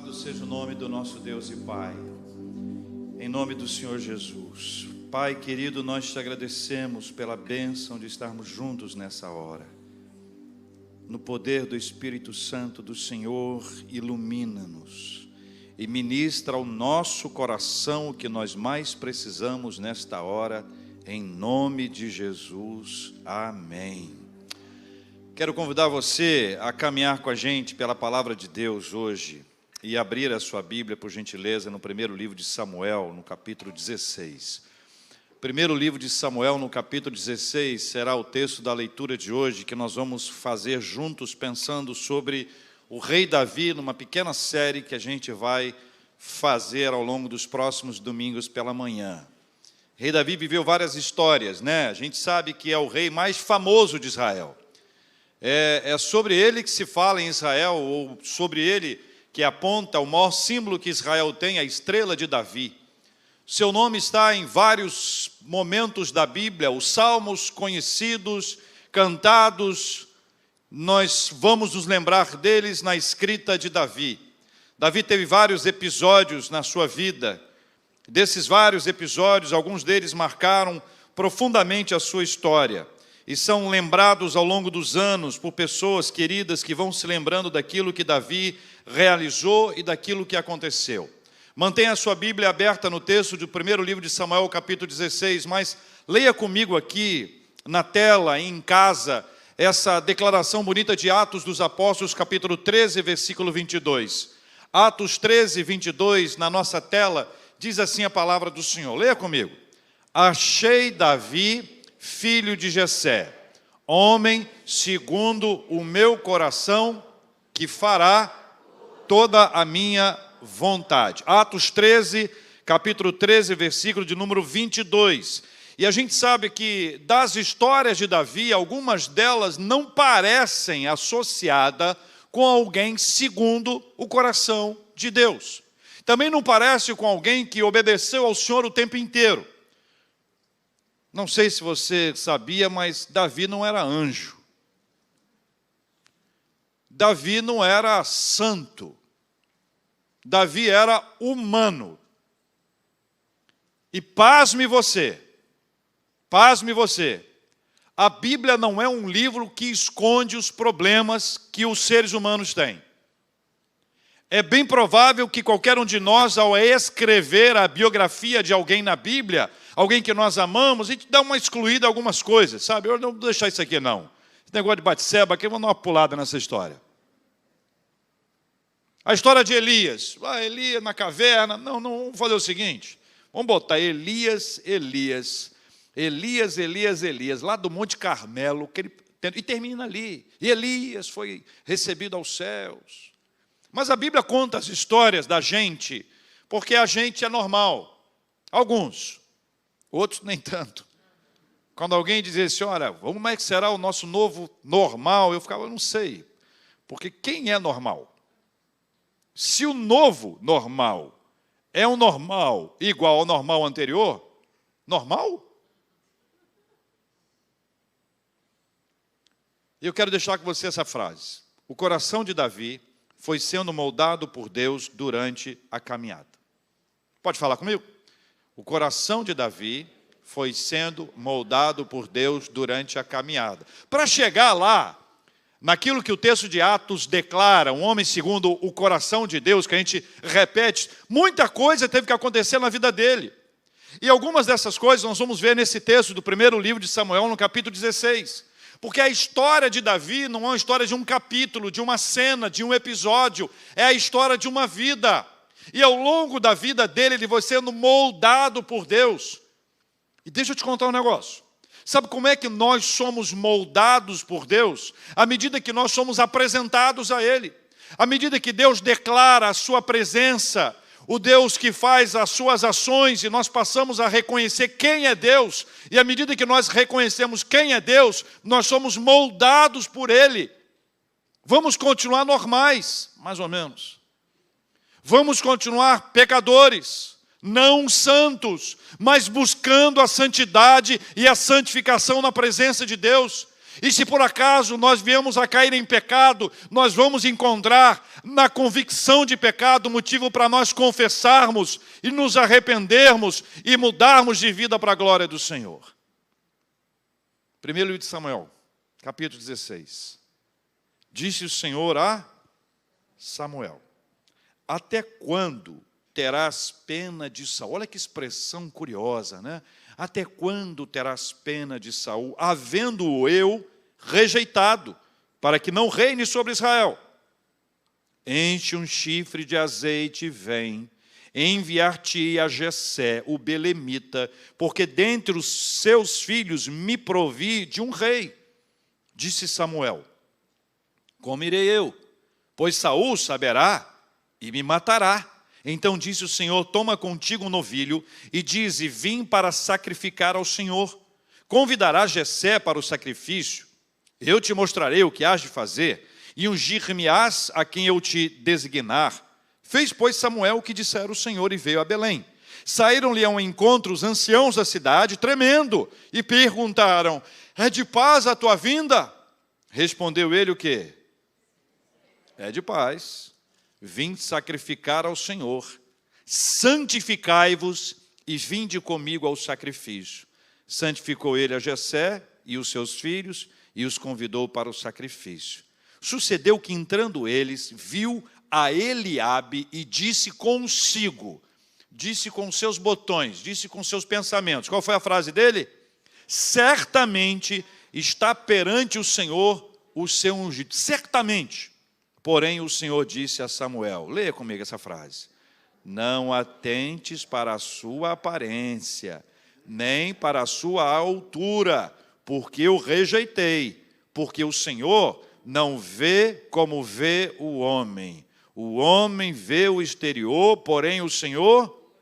Louvado seja o nome do nosso Deus e Pai, em nome do Senhor Jesus. Pai querido, nós te agradecemos pela bênção de estarmos juntos nessa hora. No poder do Espírito Santo do Senhor, ilumina-nos e ministra ao nosso coração o que nós mais precisamos nesta hora, em nome de Jesus. Amém. Quero convidar você a caminhar com a gente pela palavra de Deus hoje e abrir a sua Bíblia, por gentileza, no primeiro livro de Samuel, no capítulo 16. Primeiro livro de Samuel, no capítulo 16, será o texto da leitura de hoje, que nós vamos fazer juntos, pensando sobre o rei Davi, numa pequena série que a gente vai fazer ao longo dos próximos domingos pela manhã. O rei Davi viveu várias histórias, né? A gente sabe que é o rei mais famoso de Israel. É sobre ele que se fala em Israel, ou sobre ele que aponta o maior símbolo que Israel tem, a estrela de Davi. Seu nome está em vários momentos da Bíblia, os salmos conhecidos, cantados, nós vamos nos lembrar deles na escrita de Davi. Davi teve vários episódios na sua vida. Desses vários episódios, alguns deles marcaram profundamente a sua história e são lembrados ao longo dos anos por pessoas queridas que vão se lembrando daquilo que Davi realizou e daquilo que aconteceu. Mantenha a sua Bíblia aberta no texto do primeiro livro de Samuel, capítulo 16, mas leia comigo aqui na tela, em casa, essa declaração bonita de Atos dos Apóstolos, capítulo 13, versículo 22. Atos 13, 22, na nossa tela, diz assim a palavra do Senhor. Leia comigo. Achei Davi, filho de Jessé, homem segundo o meu coração, que fará toda a minha vontade. Atos 13, capítulo 13, versículo de número 22. E a gente sabe que das histórias de Davi, algumas delas não parecem associadas com alguém segundo o coração de Deus. Também não parece com alguém que obedeceu ao Senhor o tempo inteiro. Não sei se você sabia, mas Davi não era anjo. Davi não era santo. Davi era humano. E pasme você, a Bíblia não é um livro que esconde os problemas que os seres humanos têm. É bem provável que qualquer um de nós, ao escrever a biografia de alguém na Bíblia, alguém que nós amamos, a gente dá uma excluída algumas coisas, sabe? Eu não vou deixar isso aqui, não. Esse negócio de Batseba aqui, eu vou dar uma pulada nessa história. A história de Elias. Elias na caverna. Não, vamos fazer o seguinte. Vamos botar Elias, lá do Monte Carmelo, e termina ali. E Elias foi recebido aos céus. Mas a Bíblia conta as histórias da gente, porque a gente é normal. Alguns, outros nem tanto. Quando alguém dizia assim, olha, como é que será o nosso novo normal? Eu ficava, não sei. Porque quem é normal? Se o novo normal é um normal igual ao normal anterior, normal? E eu quero deixar com você essa frase. O coração de Davi foi sendo moldado por Deus durante a caminhada. Pode falar comigo? O coração de Davi foi sendo moldado por Deus durante a caminhada. Para chegar lá, naquilo que o texto de Atos declara, um homem segundo o coração de Deus, que a gente repete, muita coisa teve que acontecer na vida dele. E algumas dessas coisas nós vamos ver nesse texto do primeiro livro de Samuel, no capítulo 16. Porque a história de Davi não é uma história de um capítulo, de uma cena, de um episódio. É a história de uma vida. E ao longo da vida dele, ele foi sendo moldado por Deus. E deixa eu te contar um negócio. Sabe como é que nós somos moldados por Deus? À medida que nós somos apresentados a Ele. À medida que Deus declara a sua presença, o Deus que faz as suas ações, e nós passamos a reconhecer quem é Deus, e à medida que nós reconhecemos quem é Deus, nós somos moldados por Ele. Vamos continuar normais, mais ou menos. Vamos continuar pecadores, não santos, mas buscando a santidade e a santificação na presença de Deus. E se por acaso nós viemos a cair em pecado, nós vamos encontrar na convicção de pecado motivo para nós confessarmos e nos arrependermos e mudarmos de vida para a glória do Senhor. 1 livro de Samuel, capítulo 16. Disse o Senhor a Samuel: até quando terás pena de Saul? Olha que expressão curiosa, né? Até quando terás pena de Saul, havendo-o eu rejeitado, para que não reine sobre Israel? Enche um chifre de azeite e vem, enviar-te a Jessé, o belemita, porque dentre os seus filhos me provi de um rei. Disse Samuel: como irei eu? Pois Saul saberá e me matará. Então disse o Senhor: toma contigo um novilho e dize: vim para sacrificar ao Senhor. Convidarás Jessé para o sacrifício. Eu te mostrarei o que hás de fazer, e ungir-me-ás a quem eu te designar. Fez, pois, Samuel o que dissera o Senhor e veio a Belém. Saíram-lhe ao encontro os anciãos da cidade, tremendo, e perguntaram: é de paz a tua vinda? Respondeu ele o quê? É de paz. Vim sacrificar ao Senhor. Santificai-vos e vinde comigo ao sacrifício. Santificou ele a Jessé e os seus filhos e os convidou para o sacrifício. Sucedeu que, entrando eles, viu a Eliabe e disse consigo, disse com seus botões, disse com seus pensamentos. Qual foi a frase dele? Certamente está perante o Senhor o seu ungido. Certamente. Porém, o Senhor disse a Samuel, leia comigo essa frase: não atentes para a sua aparência, nem para a sua altura, porque eu rejeitei, porque o Senhor não vê como vê o homem. O homem vê o exterior, porém o Senhor,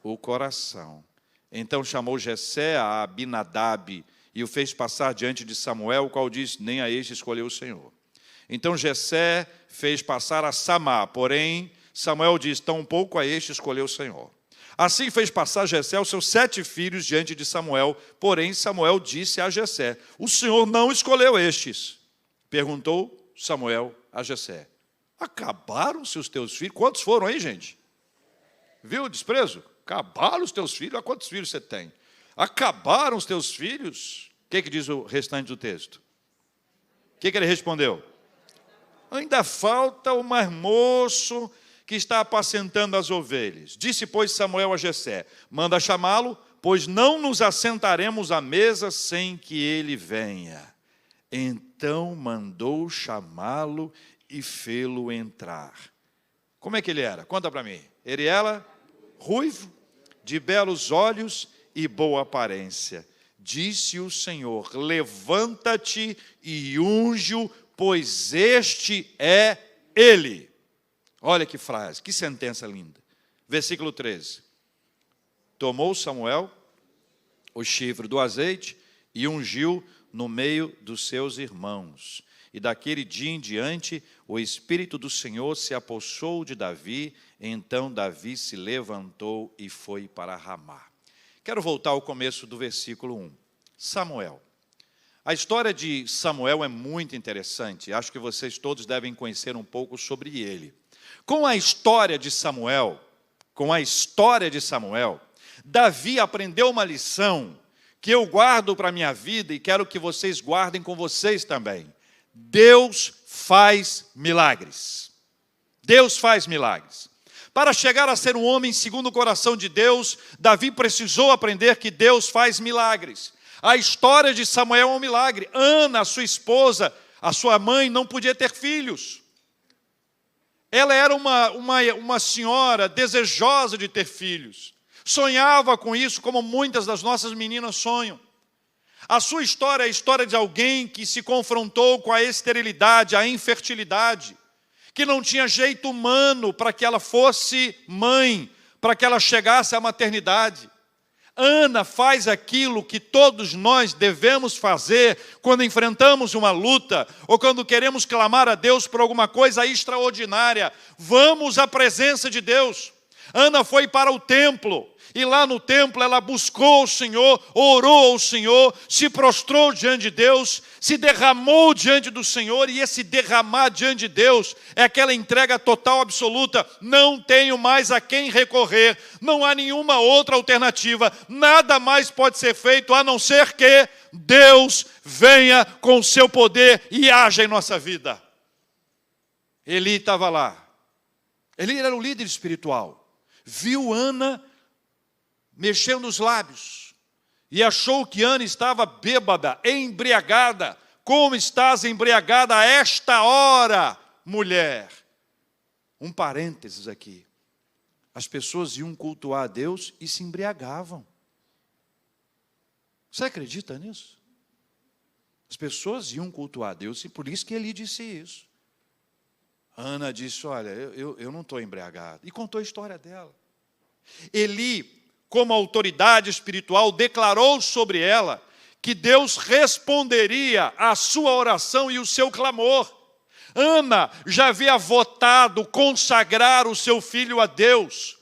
o coração. Então chamou Jessé a Abinadab e o fez passar diante de Samuel, o qual disse: nem a este escolheu o Senhor. Então Jessé fez passar a Samá, porém Samuel disse: tampouco a este escolheu o Senhor. Assim fez passar Jessé os seus 7 filhos diante de Samuel, porém Samuel disse a Jessé: o Senhor não escolheu estes. Perguntou Samuel a Jessé: acabaram-se os teus filhos? Quantos foram aí, gente? Viu o desprezo? Acabaram os teus filhos? Olha quantos filhos você tem. Acabaram os teus filhos? O que diz o restante do texto? O que ele respondeu? Ainda falta o mais moço que está apacentando as ovelhas. Disse, pois, Samuel a Jessé: manda chamá-lo, pois não nos assentaremos à mesa sem que ele venha. Então mandou chamá-lo e fê-lo entrar. Como é que ele era? Conta para mim. Ele era ruivo, de belos olhos e boa aparência. Disse o Senhor: levanta-te e unge-o, pois este é ele. Olha que frase, que sentença linda. Versículo 13. Tomou Samuel o chifre do azeite e ungiu no meio dos seus irmãos. E daquele dia em diante, o Espírito do Senhor se apossou de Davi. Então Davi se levantou e foi para Ramá. Quero voltar ao começo do versículo 1. Samuel. A história de Samuel é muito interessante. Acho que vocês todos devem conhecer um pouco sobre ele. Com a história de Samuel, Davi aprendeu uma lição que eu guardo para a minha vida e quero que vocês guardem com vocês também. Deus faz milagres. Deus faz milagres. Para chegar a ser um homem segundo o coração de Deus, Davi precisou aprender que Deus faz milagres. A história de Samuel é um milagre. Ana, a sua esposa, a sua mãe, não podia ter filhos. Ela era uma senhora desejosa de ter filhos. Sonhava com isso, como muitas das nossas meninas sonham. A sua história é a história de alguém que se confrontou com a esterilidade, a infertilidade, que não tinha jeito humano para que ela fosse mãe, para que ela chegasse à maternidade. Ana faz aquilo que todos nós devemos fazer quando enfrentamos uma luta ou quando queremos clamar a Deus por alguma coisa extraordinária. Vamos à presença de Deus. Ana foi para o templo, e lá no templo ela buscou o Senhor, orou ao Senhor, se prostrou diante de Deus, se derramou diante do Senhor, e esse derramar diante de Deus é aquela entrega total, absoluta. Não tenho mais a quem recorrer, não há nenhuma outra alternativa, nada mais pode ser feito a não ser que Deus venha com o seu poder e haja em nossa vida. Eli estava lá. Eli era o líder espiritual. Viu Ana mexendo os lábios e achou que Ana estava bêbada, embriagada. Como estás embriagada a esta hora, mulher? Um parênteses aqui. As pessoas iam cultuar a Deus e se embriagavam. Você acredita nisso? As pessoas iam cultuar a Deus e por isso que Eli disse isso. Ana disse, olha, eu não estou embriagado. E contou a história dela. Eli, como autoridade espiritual, declarou sobre ela que Deus responderia à sua oração e o seu clamor. Ana já havia votado consagrar o seu filho a Deus,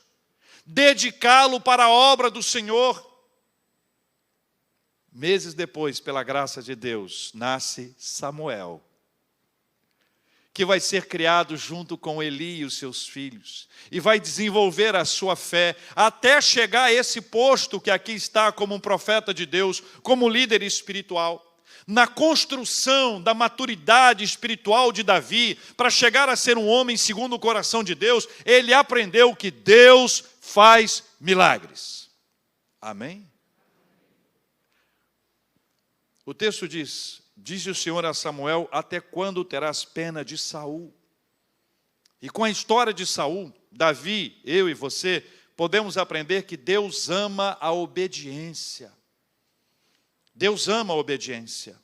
dedicá-lo para a obra do Senhor. Meses depois, pela graça de Deus, nasce Samuel, que vai ser criado junto com Eli e os seus filhos, e vai desenvolver a sua fé, até chegar a esse posto que aqui está como um profeta de Deus, como líder espiritual. Na construção da maturidade espiritual de Davi, para chegar a ser um homem segundo o coração de Deus, ele aprendeu que Deus faz milagres. Amém? O texto diz: disse o Senhor a Samuel, até quando terás pena de Saul? E com a história de Saul, Davi, eu e você, podemos aprender que Deus ama a obediência. Deus ama a obediência.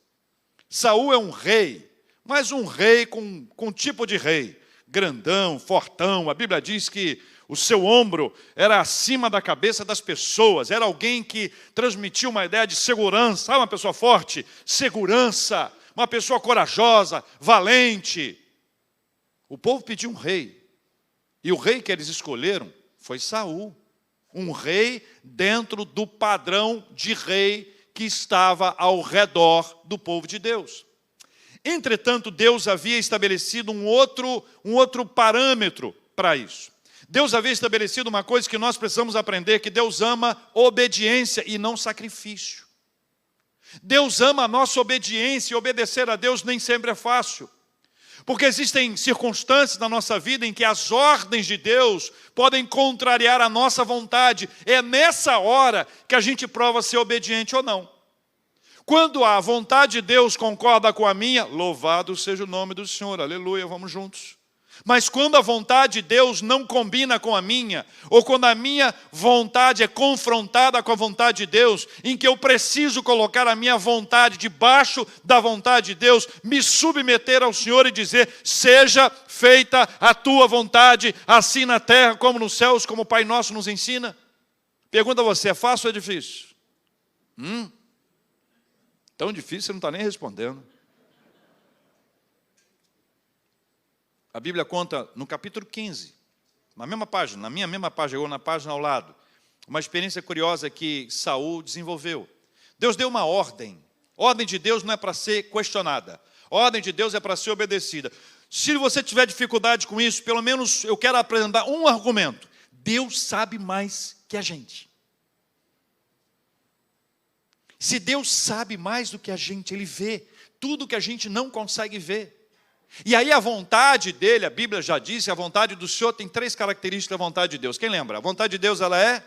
Saul é um rei, mas um rei com tipo de rei, grandão, fortão. A Bíblia diz que o seu ombro era acima da cabeça das pessoas, era alguém que transmitia uma ideia de segurança, sabe, uma pessoa forte, segurança, uma pessoa corajosa, valente. O povo pediu um rei, e o rei que eles escolheram foi Saul, um rei dentro do padrão de rei que estava ao redor do povo de Deus. Entretanto, Deus havia estabelecido um outro parâmetro para isso. Deus havia estabelecido uma coisa que nós precisamos aprender, que Deus ama obediência e não sacrifício. Deus ama a nossa obediência, e obedecer a Deus nem sempre é fácil. Porque existem circunstâncias na nossa vida em que as ordens de Deus podem contrariar a nossa vontade. É nessa hora que a gente prova ser obediente ou não. Quando a vontade de Deus concorda com a minha, louvado seja o nome do Senhor, aleluia, vamos juntos. Mas quando a vontade de Deus não combina com a minha, ou quando a minha vontade é confrontada com a vontade de Deus, em que eu preciso colocar a minha vontade debaixo da vontade de Deus, me submeter ao Senhor e dizer, seja feita a tua vontade, assim na terra como nos céus, como o Pai Nosso nos ensina. Pergunta a você, é fácil ou é difícil? Tão difícil, você não está nem respondendo. A Bíblia conta no capítulo 15, na mesma página, na minha mesma página, ou na página ao lado, uma experiência curiosa que Saul desenvolveu. Deus deu uma ordem. Ordem de Deus não é para ser questionada. Ordem de Deus é para ser obedecida. Se você tiver dificuldade com isso, pelo menos eu quero apresentar um argumento. Deus sabe mais que a gente. Se Deus sabe mais do que a gente, Ele vê tudo que a gente não consegue ver. E aí a vontade dele, a Bíblia já disse, a vontade do Senhor tem 3 características da vontade de Deus. Quem lembra? A vontade de Deus, ela é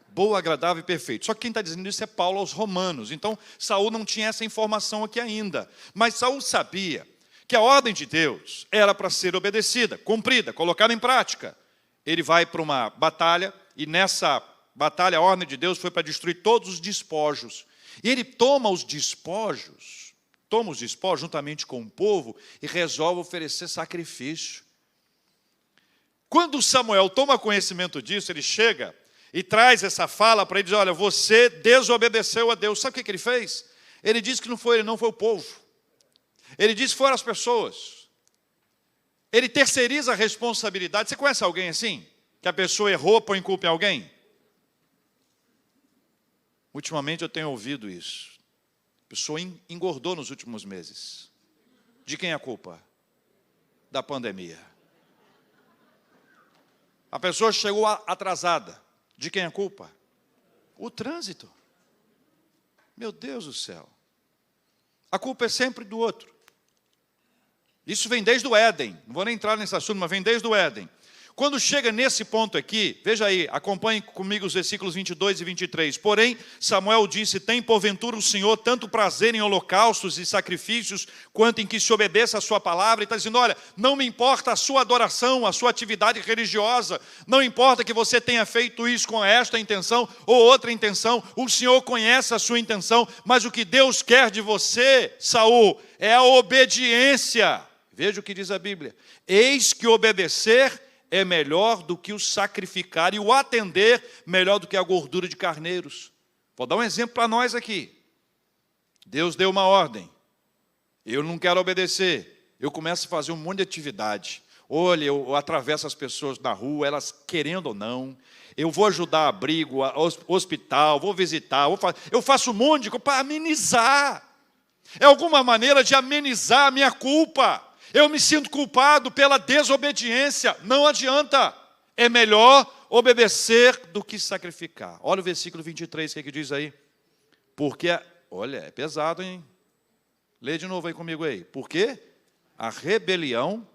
boa, agradável e perfeita. Só que quem está dizendo isso é Paulo aos Romanos. Então, Saul não tinha essa informação aqui ainda. Mas Saul sabia que a ordem de Deus era para ser obedecida, cumprida, colocada em prática. Ele vai para uma batalha, e nessa batalha a ordem de Deus foi para destruir todos os despojos. E ele toma os despojos juntamente com o povo e resolve oferecer sacrifício. Quando Samuel toma conhecimento disso, ele chega e traz essa fala para ele, diz, olha, você desobedeceu a Deus. Sabe o que ele fez? Ele disse que não foi ele, não foi o povo. Ele disse que foram as pessoas. Ele terceiriza a responsabilidade. Você conhece alguém assim? Que a pessoa errou, põe culpa em alguém? Ultimamente eu tenho ouvido isso. A pessoa engordou nos últimos meses. De quem é a culpa? Da pandemia. A pessoa chegou atrasada. De quem é a culpa? O trânsito. Meu Deus do céu. A culpa é sempre do outro. Isso vem desde o Éden. Não vou nem entrar nesse assunto, mas vem desde o Éden. Quando chega nesse ponto aqui, veja aí, acompanhe comigo os versículos 22 e 23. Porém, Samuel disse, tem porventura o Senhor tanto prazer em holocaustos e sacrifícios, quanto em que se obedeça a sua palavra. Ele está dizendo, olha, não me importa a sua adoração, a sua atividade religiosa, não importa que você tenha feito isso com esta intenção ou outra intenção, o Senhor conhece a sua intenção, mas o que Deus quer de você, Saul, é a obediência. Veja o que diz a Bíblia. Eis que obedecer é melhor do que o sacrificar, e o atender melhor do que a gordura de carneiros. Vou dar um exemplo para nós aqui. Deus deu uma ordem. Eu não quero obedecer. Eu começo a fazer um monte de atividade. Olha, eu atravesso as pessoas na rua, elas querendo ou não. Eu vou ajudar abrigo, hospital, vou visitar. Eu faço um monte de coisa para amenizar. É alguma maneira de amenizar a minha culpa. Eu me sinto culpado pela desobediência. Não adianta. É melhor obedecer do que sacrificar. Olha o versículo 23, o que diz aí? Porque, olha, é pesado, hein? Lê de novo aí comigo aí. Porque a rebelião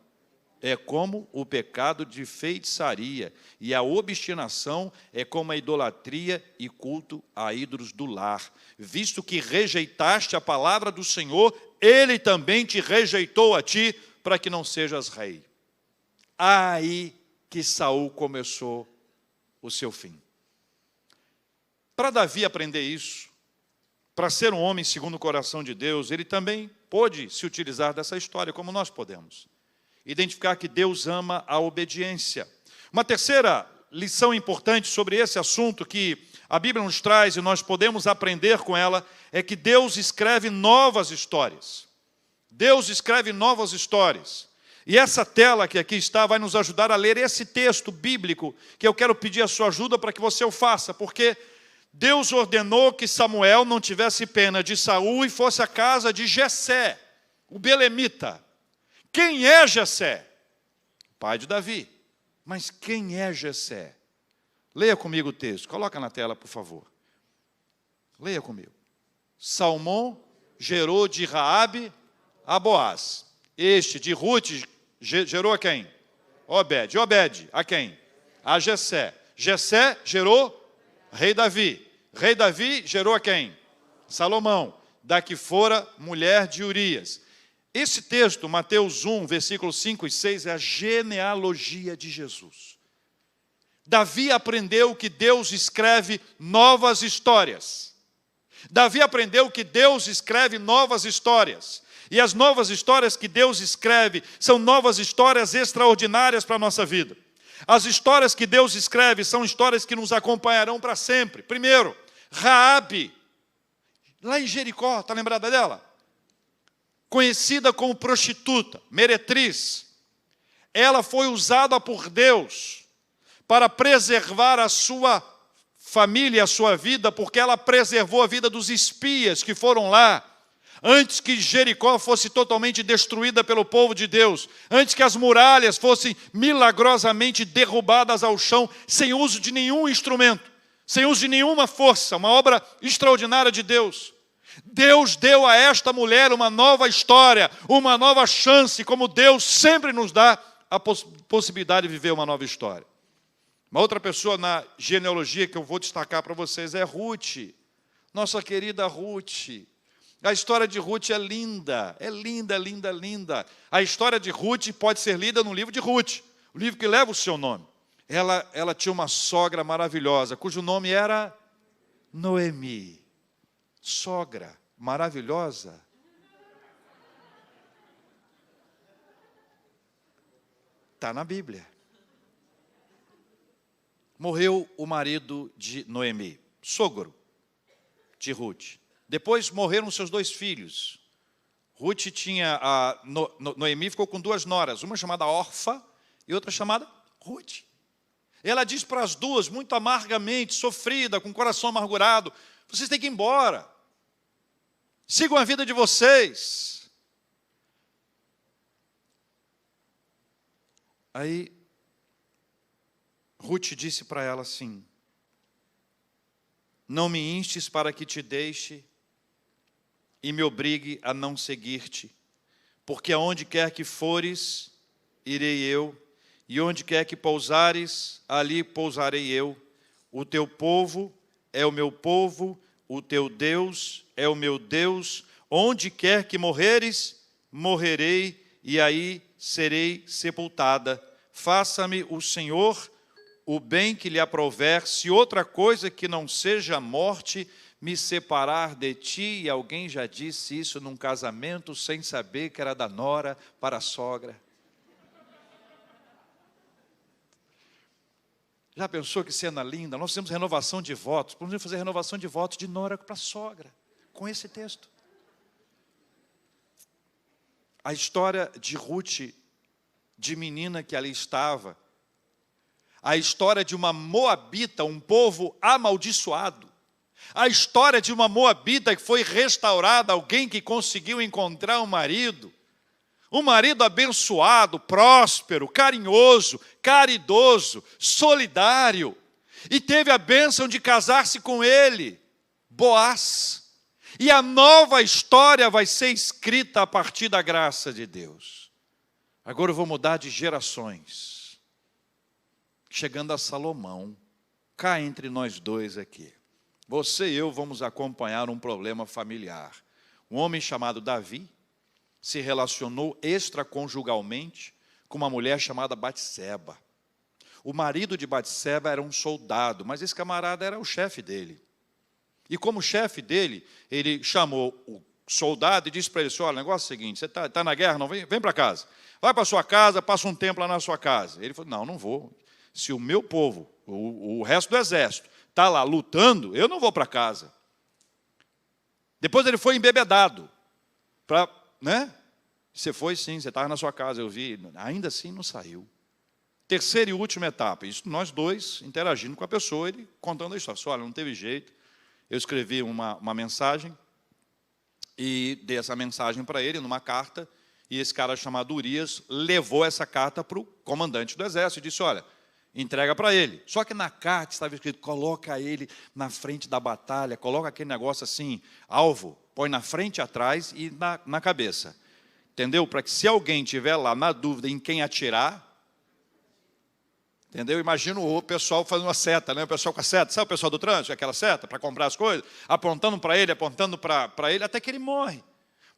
é como o pecado de feitiçaria, e a obstinação é como a idolatria e culto a ídolos do lar. Visto que rejeitaste a palavra do Senhor, Ele também te rejeitou a ti, para que não sejas rei. Aí que Saul começou o seu fim. Para Davi aprender isso, para ser um homem segundo o coração de Deus, ele também pôde se utilizar dessa história, como nós podemos. Identificar que Deus ama a obediência. Uma terceira lição importante sobre esse assunto que a Bíblia nos traz e nós podemos aprender com ela, é que Deus escreve novas histórias. Deus escreve novas histórias. E essa tela que aqui está vai nos ajudar a ler esse texto bíblico, que eu quero pedir a sua ajuda para que você o faça, porque Deus ordenou que Samuel não tivesse pena de Saul e fosse à casa de Jessé, o belemita. Quem é Jessé? Pai de Davi. Mas quem é Jessé? Leia comigo o texto. Coloca na tela, por favor. Leia comigo. Salmão gerou de Raabe a Boaz. Este de Ruth gerou a quem? Obed. Obed a quem? A Jessé. Jessé gerou rei Davi. Rei Davi gerou a quem? Salomão. Da que fora mulher de Urias. Esse texto, Mateus 1, versículos 5 e 6, é a genealogia de Jesus. Davi aprendeu que Deus escreve novas histórias. Davi aprendeu que Deus escreve novas histórias. E as novas histórias que Deus escreve são novas histórias extraordinárias para a nossa vida. As histórias que Deus escreve são histórias que nos acompanharão para sempre. Primeiro, Raabe, lá em Jericó, está lembrada dela? Conhecida como prostituta, meretriz. Ela foi usada por Deus para preservar a sua família, a sua vida, porque ela preservou a vida dos espias que foram lá, antes que Jericó fosse totalmente destruída pelo povo de Deus, antes que as muralhas fossem milagrosamente derrubadas ao chão, sem uso de nenhum instrumento, sem uso de nenhuma força, uma obra extraordinária de Deus. Deus deu a esta mulher uma nova história, uma nova chance, como Deus sempre nos dá a possibilidade de viver uma nova história. Uma outra pessoa na genealogia que eu vou destacar para vocês é Ruth, nossa querida Ruth. A história de Ruth é linda, linda, linda. A história de Ruth pode ser lida no livro de Ruth, o livro que leva o seu nome. Ela tinha uma sogra maravilhosa, cujo nome era Noemi. Sogra maravilhosa. Está na Bíblia. Morreu o marido de Noemi, sogro de Ruth. Depois morreram seus 2 filhos, Ruth tinha, Noemi ficou com duas noras, uma chamada Orfa e outra chamada Ruth. Ela diz para as duas, muito amargamente, sofrida, com o coração amargurado, vocês têm que ir embora. Sigam a vida de vocês. Aí, Ruth disse para ela assim, não me instes para que te deixe e me obrigue a não seguir-te, porque aonde quer que fores, irei eu, e onde quer que pousares, ali pousarei eu. O teu povo é o meu povo, o teu Deus é o meu Deus. Onde quer que morreres, morrerei, e aí serei sepultada. Faça-me o Senhor o bem que lhe aprouver, se outra coisa que não seja a morte me separar de ti. E alguém já disse isso num casamento, sem saber que era da nora para a sogra. Já pensou que cena linda? Nós temos renovação de votos. Podemos fazer renovação de votos de nora para a sogra, com esse texto. A história de Ruth, de menina que ali estava, a história de uma moabita, um povo amaldiçoado, a história de uma moabita que foi restaurada, alguém que conseguiu encontrar um marido abençoado, próspero, carinhoso, caridoso, solidário, e teve a bênção de casar-se com ele, Boaz. E a nova história vai ser escrita a partir da graça de Deus. Agora eu vou mudar de gerações. Chegando a Salomão, cá entre nós dois aqui. Você e eu vamos acompanhar um problema familiar. Um homem chamado Davi se relacionou extraconjugalmente com uma mulher chamada Batseba. O marido de Batseba era um soldado, mas esse camarada era o chefe dele. E como chefe dele, ele chamou o soldado e disse para ele, olha, o negócio é o seguinte, você está na guerra, não vem para casa. Vai para sua casa, passa um tempo lá na sua casa. Ele falou, não vou. Se o meu povo, o resto do exército, está lá lutando, eu não vou para casa. Depois ele foi embebedado. Você foi sim, você estava na sua casa, eu vi. Ainda assim não saiu. Terceira e última etapa. Isso nós dois interagindo com a pessoa, ele contando a história. Olha, não teve jeito. Eu escrevi uma mensagem e dei essa mensagem para ele numa carta, e esse cara chamado Urias levou essa carta para o comandante do exército e disse, olha, entrega para ele. Só que na carta estava escrito, coloca ele na frente da batalha, coloca aquele negócio assim, alvo, põe na frente, atrás e na cabeça. Entendeu? Para que se alguém tiver lá na dúvida em quem atirar, entendeu? Imagina o pessoal fazendo uma seta, né? O pessoal com a seta, sabe o pessoal do trânsito, aquela seta para comprar as coisas, apontando para ele, até que ele morre.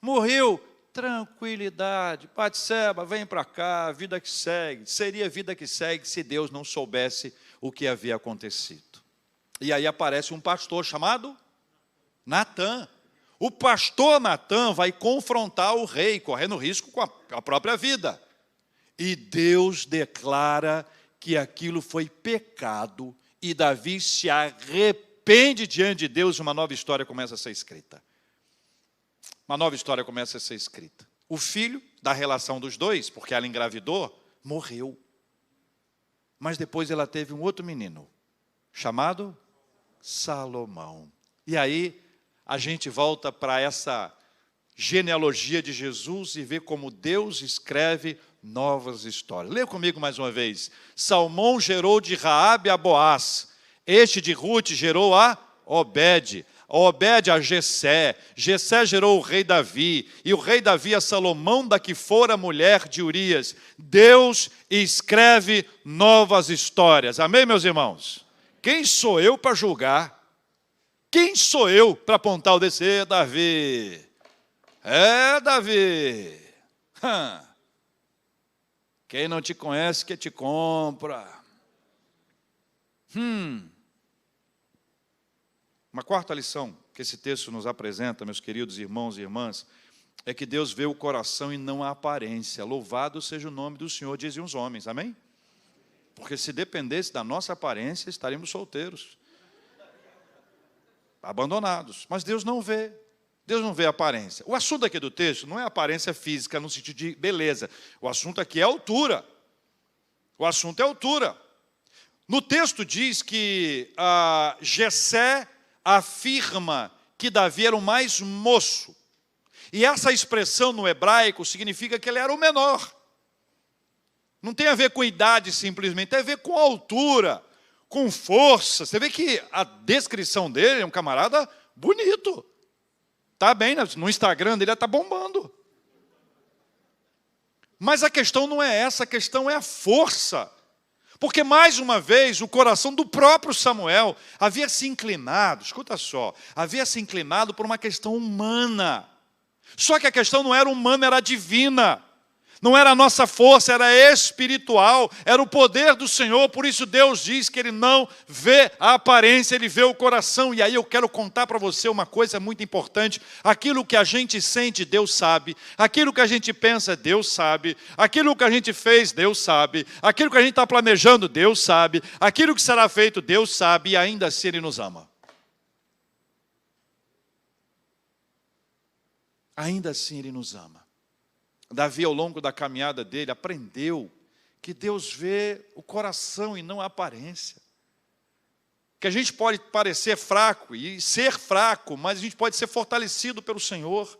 Morreu, tranquilidade, Batseba, vem para cá, vida que segue. Seria vida que segue se Deus não soubesse o que havia acontecido. E aí aparece um pastor chamado Natã. O pastor Natã vai confrontar o rei, correndo risco com a própria vida. E Deus declara que aquilo foi pecado, e Davi se arrepende diante de Deus, e uma nova história começa a ser escrita. Uma nova história começa a ser escrita. O filho da relação dos dois, porque ela engravidou, morreu. Mas depois ela teve um outro menino, chamado Salomão. E aí a gente volta para essa genealogia de Jesus e vê como Deus escreve novas histórias. Leia comigo mais uma vez. Salmão gerou de Raabe a Boaz. Este de Ruth gerou a Obed. Obed a Jessé. Jessé gerou o rei Davi. E o rei Davi a Salomão, da que fora mulher de Urias. Deus escreve novas histórias. Amém, meus irmãos? Quem sou eu para julgar? Quem sou eu para apontar o dedo? Davi. É, Davi. Quem não te conhece, que te compra. Uma quarta lição que esse texto nos apresenta, meus queridos irmãos e irmãs, é que Deus vê o coração e não a aparência. Louvado seja o nome do Senhor, dizem os homens, amém? Porque se dependesse da nossa aparência, estaríamos solteiros, abandonados. Mas Deus não vê. Deus não vê a aparência. O assunto aqui do texto não é aparência física no sentido de beleza. O assunto aqui é altura. O assunto é altura. No texto diz que Jessé afirma que Davi era o mais moço. E essa expressão no hebraico significa que ele era o menor. Não tem a ver com idade simplesmente, tem a ver com altura, com força. Você vê que a descrição dele é um camarada bonito. Está bem, no Instagram dele está bombando. Mas a questão não é essa, a questão é a força. Porque, mais uma vez, o coração do próprio Samuel havia se inclinado, escuta só, havia se inclinado por uma questão humana. Só que a questão não era humana, era divina. Não era a nossa força, era espiritual, era o poder do Senhor. Por isso Deus diz que Ele não vê a aparência, Ele vê o coração. E aí eu quero contar para você uma coisa muito importante. Aquilo que a gente sente, Deus sabe. Aquilo que a gente pensa, Deus sabe. Aquilo que a gente fez, Deus sabe. Aquilo que a gente está planejando, Deus sabe. Aquilo que será feito, Deus sabe. E ainda assim Ele nos ama. Ainda assim Ele nos ama. Davi, ao longo da caminhada dele, aprendeu que Deus vê o coração e não a aparência. Que a gente pode parecer fraco e ser fraco, mas a gente pode ser fortalecido pelo Senhor.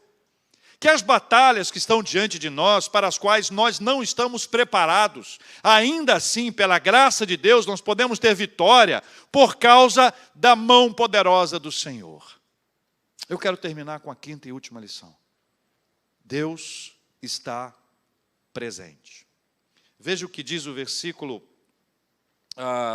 Que as batalhas que estão diante de nós, para as quais nós não estamos preparados, ainda assim, pela graça de Deus, nós podemos ter vitória por causa da mão poderosa do Senhor. Eu quero terminar com a quinta e última lição. Deus está presente. Veja o que diz o versículo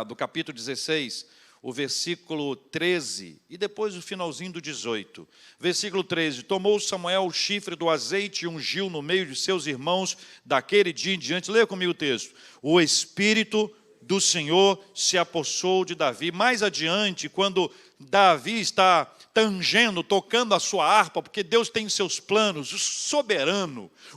do capítulo 16, o versículo 13, e depois o finalzinho do 18. Versículo 13, tomou Samuel o chifre do azeite e ungiu no meio de seus irmãos daquele dia em diante. Leia comigo o texto. O Espírito do Senhor se apossou de Davi. Mais adiante, quando Davi está tangendo, tocando a sua harpa, porque Deus tem seus planos,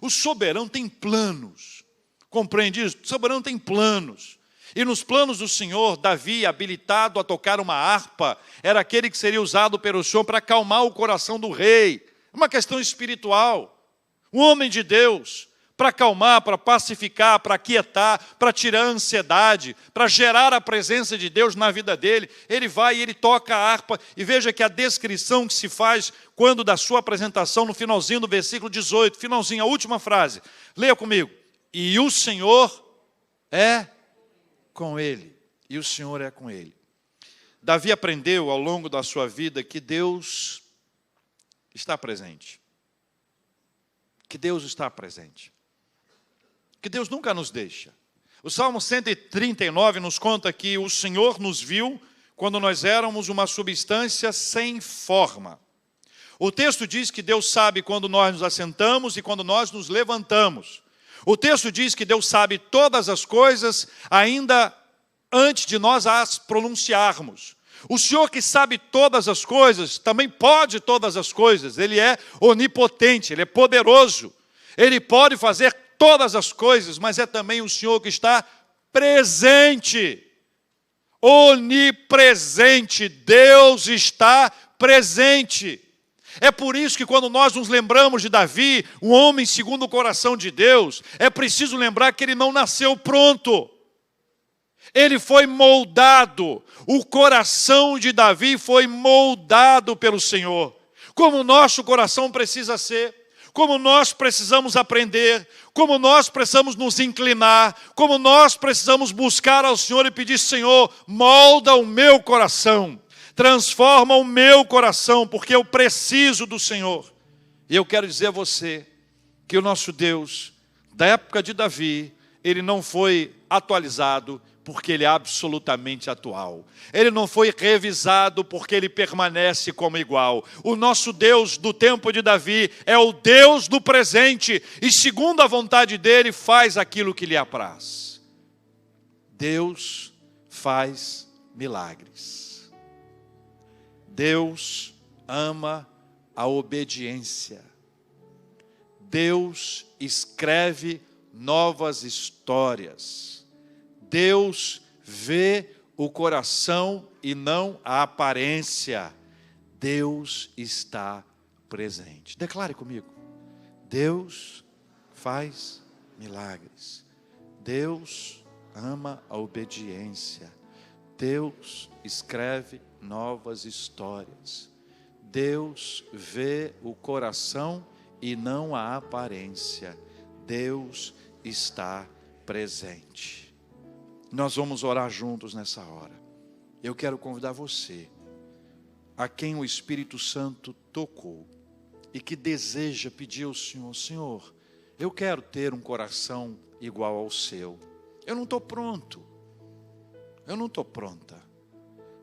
o soberano tem planos, compreende isso? O soberano tem planos, e nos planos do Senhor, Davi, habilitado a tocar uma harpa, era aquele que seria usado pelo Senhor para acalmar o coração do rei, uma questão espiritual, um homem de Deus, para acalmar, para pacificar, para aquietar, para tirar a ansiedade, para gerar a presença de Deus na vida dele. Ele vai e ele toca a harpa, e veja que a descrição que se faz quando da sua apresentação, no finalzinho do versículo 18, finalzinho, a última frase, leia comigo, e o Senhor é com ele, e o Senhor é com ele. Davi aprendeu ao longo da sua vida que Deus está presente, que Deus está presente. Que Deus nunca nos deixa. O Salmo 139 nos conta que o Senhor nos viu quando nós éramos uma substância sem forma. O texto diz que Deus sabe quando nós nos assentamos e quando nós nos levantamos. O texto diz que Deus sabe todas as coisas ainda antes de nós as pronunciarmos. O Senhor que sabe todas as coisas, também pode todas as coisas. Ele é onipotente, Ele é poderoso. Ele pode fazer todas as coisas, mas é também o Senhor que está presente, onipresente. Deus está presente. É por isso que quando nós nos lembramos de Davi, um homem segundo o coração de Deus, é preciso lembrar que ele não nasceu pronto. Ele foi moldado. O coração de Davi foi moldado pelo Senhor. Como o nosso coração precisa ser. Como nós precisamos aprender, como nós precisamos nos inclinar, como nós precisamos buscar ao Senhor e pedir, Senhor, molda o meu coração, transforma o meu coração, porque eu preciso do Senhor. E eu quero dizer a você que o nosso Deus, da época de Davi, ele não foi atualizado, porque ele é absolutamente atual. Ele não foi revisado porque ele permanece como igual. O nosso Deus do tempo de Davi é o Deus do presente e segundo a vontade dele faz aquilo que lhe apraz. Deus faz milagres. Deus ama a obediência. Deus escreve novas histórias. Deus vê o coração e não a aparência. Deus está presente. Declare comigo: Deus faz milagres. Deus ama a obediência. Deus escreve novas histórias. Deus vê o coração e não a aparência. Deus está presente. Nós vamos orar juntos nessa hora. Eu quero convidar você, a quem o Espírito Santo tocou e que deseja pedir ao Senhor: Senhor, eu quero ter um coração igual ao seu. Eu não estou pronto. Eu não estou pronta.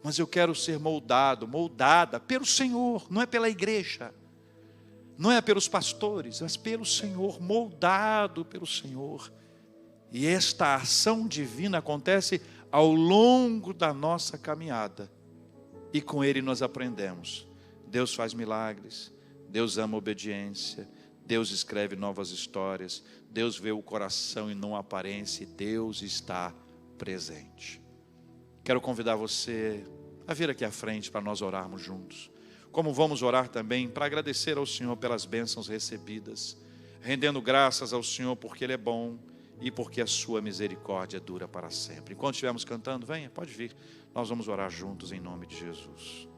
Mas eu quero ser moldado, moldada pelo Senhor, não é pela igreja, não é pelos pastores, mas pelo Senhor, moldado pelo Senhor. E esta ação divina acontece ao longo da nossa caminhada. E com Ele nós aprendemos. Deus faz milagres, Deus ama a obediência, Deus escreve novas histórias, Deus vê o coração e não a aparência, e Deus está presente. Quero convidar você a vir aqui à frente para nós orarmos juntos. Como vamos orar também para agradecer ao Senhor pelas bênçãos recebidas, rendendo graças ao Senhor porque Ele é bom e porque a sua misericórdia dura para sempre. Enquanto estivermos cantando, venha, pode vir. Nós vamos orar juntos em nome de Jesus.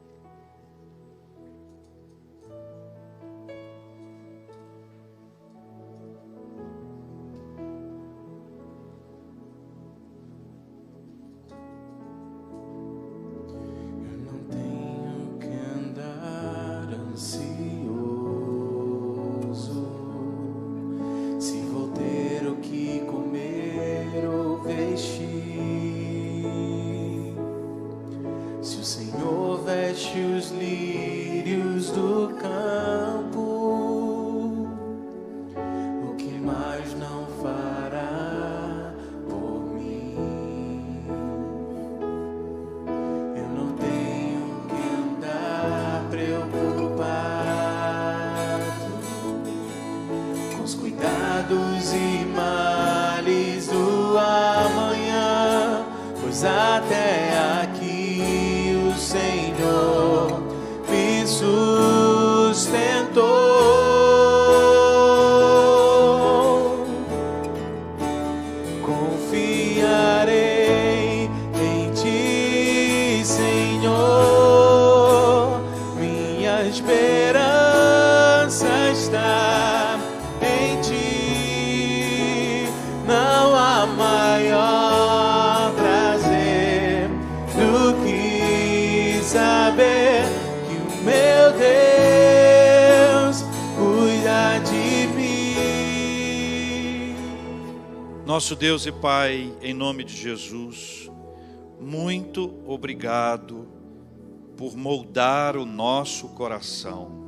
Os lírios do campo, o que mais não fará por mim? Eu não tenho que andar preocupado com os cuidados e males do amanhã, pois até aqui o Senhor me sustentou. Confiarei em Ti, Senhor. Minha esperança está em Ti. Não há maior prazer do que saber que o meu Deus cuida de mim. Nosso Deus e Pai, em nome de Jesus, muito obrigado por moldar o nosso coração,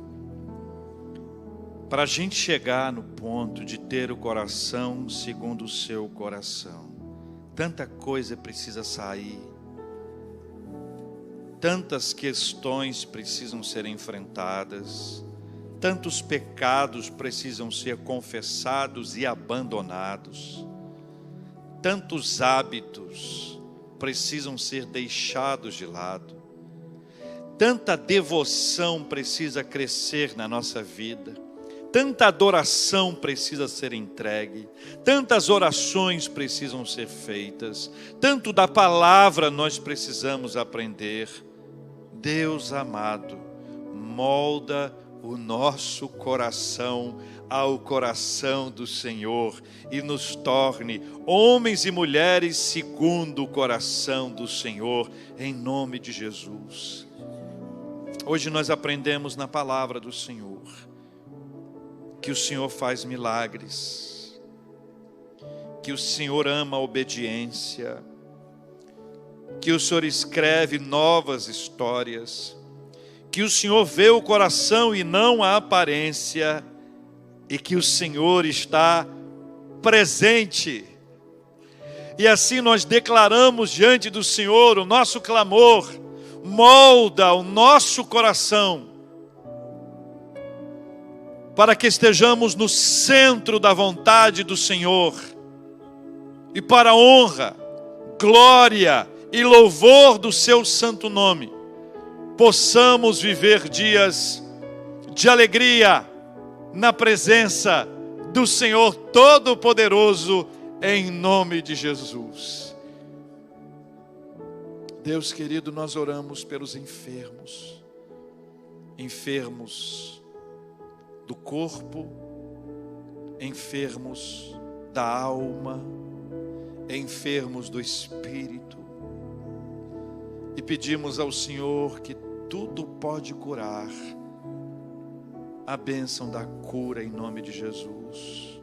para a gente chegar no ponto de ter o coração segundo o seu coração. Tanta coisa precisa sair, tantas questões precisam ser enfrentadas, tantos pecados precisam ser confessados e abandonados, tantos hábitos precisam ser deixados de lado, tanta devoção precisa crescer na nossa vida, tanta adoração precisa ser entregue, tantas orações precisam ser feitas, tanto da palavra nós precisamos aprender. Deus amado, molda o nosso coração ao coração do Senhor e nos torne homens e mulheres segundo o coração do Senhor, em nome de Jesus. Hoje nós aprendemos na palavra do Senhor que o Senhor faz milagres, que o Senhor ama a obediência, que o Senhor escreve novas histórias, que o Senhor vê o coração e não a aparência, e que o Senhor está presente. E assim nós declaramos diante do Senhor o nosso clamor: molda o nosso coração, para que estejamos no centro da vontade do Senhor, e para a honra, glória e louvor do seu santo nome, possamos viver dias de alegria na presença do Senhor Todo-Poderoso, em nome de Jesus. Deus querido, nós oramos pelos enfermos, enfermos do corpo, enfermos da alma, enfermos do espírito, e pedimos ao Senhor que tudo pode curar, a bênção da cura em nome de Jesus.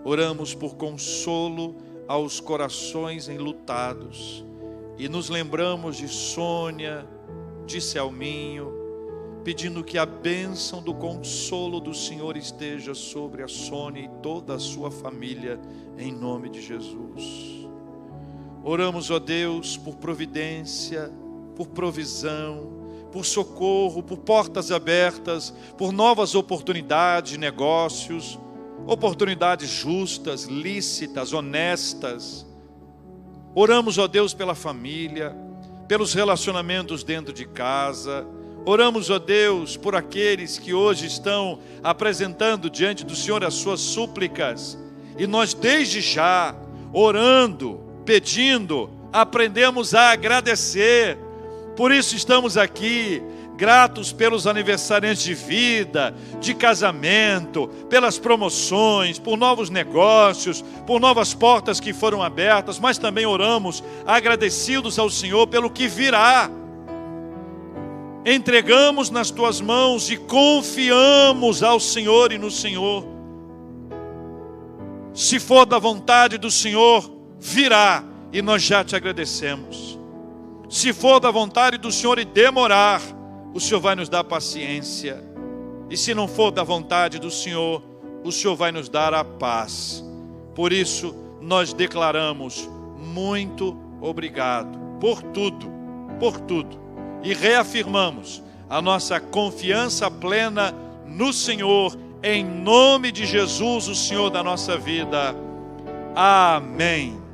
Oramos por consolo aos corações enlutados, e nos lembramos de Sônia, de Selminho, pedindo que a bênção do consolo do Senhor esteja sobre a Sônia e toda a sua família, em nome de Jesus. Oramos, ó Deus, por providência, por provisão, por socorro, por portas abertas, por novas oportunidades de negócios, oportunidades justas, lícitas, honestas. Oramos, ó Deus, pela família, pelos relacionamentos dentro de casa. Oramos, ó Deus, por aqueles que hoje estão apresentando diante do Senhor as suas súplicas. E nós desde já, orando, pedindo, aprendemos a agradecer. Por isso estamos aqui, gratos pelos aniversariantes de vida, de casamento, pelas promoções, por novos negócios, por novas portas que foram abertas, mas também oramos agradecidos ao Senhor pelo que virá. Entregamos nas tuas mãos e confiamos ao Senhor e no Senhor. Se for da vontade do Senhor, virá, e nós já te agradecemos. Se for da vontade do Senhor e demorar, o Senhor vai nos dar paciência. E se não for da vontade do Senhor, o Senhor vai nos dar a paz. Por isso, nós declaramos muito obrigado por tudo, e reafirmamos a nossa confiança plena no Senhor, em nome de Jesus, o Senhor da nossa vida. Amém.